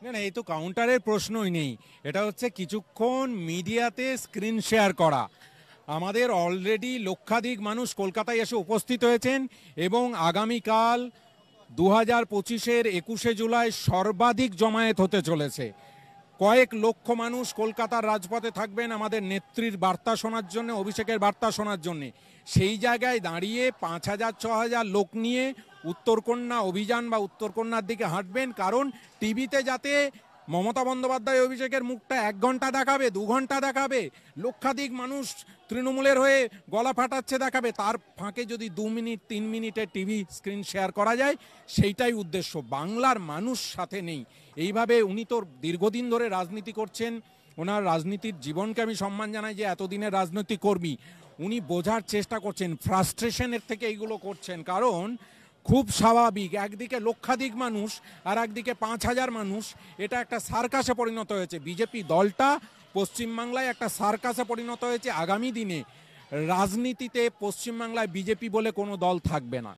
না না, এই তো কাউন্টারের প্রশ্নই নেই। এটা হচ্ছে কিছুক্ষণ মিডিয়াতে স্ক্রিন শেয়ার করা। আমাদের অলরেডি লক্ষাধিক মানুষ কলকাতায় এসে উপস্থিত হয়েছেন এবং আগামীকাল 2025-এর 21শে জুলাই সর্বাধিক জমায়েত হতে চলেছে। কয়েক লক্ষ মানুষ কলকাতার রাজপথে থাকবেন আমাদের নেত্রীর বার্তা শোনার জন্য, অভিষেকের বার্তা শোনার জন্য। সেই জায়গায় দাঁড়িয়ে 5,000 6,000 লোক নিয়ে উত্তরকন্যা অভিযান বা উত্তরকন্যার দিকে হাঁটবেন, কারণ টিভিতে যাতে মমতা বন্দ্যোপাধ্যায় অভিষেকের মুখটা 1 ঘন্টা দেখাবে, 2 ঘন্টা দেখাবে, লক্ষাধিক মানুষ তৃণমূলের হয়ে গলা ফাটাচ্ছে দেখাবে, তার ফাঁকে যদি 2 মিনিট 3 মিনিটের টিভি স্ক্রিন শেয়ার করা যায়, সেইটাই উদ্দেশ্য। বাংলার মানুষ সাথে নেই। এইভাবে উনি তো দীর্ঘদিন ধরে রাজনীতি করছেন, ওনার রাজনীতির জীবনকে আমি সম্মান জানাই যে এতদিনের রাজনৈতিক কর্মী। উনি বোঝার চেষ্টা করছেন, ফ্রাস্ট্রেশনের থেকে এইগুলো করছেন, কারণ খুব স্বাভাবিক একদিকে লক্ষাধিক মানুষ আর একদিকে 5,000 মানুষ। এটা একটা সার্কাসে পরিণত হয়েছে। বিজেপি দলটা পশ্চিমবাংলায় একটা সার্কাসে পরিণত হয়েছে। আগামী দিনে রাজনীতিতে পশ্চিমবাংলায় বিজেপি বলে কোনো দল থাকবে না।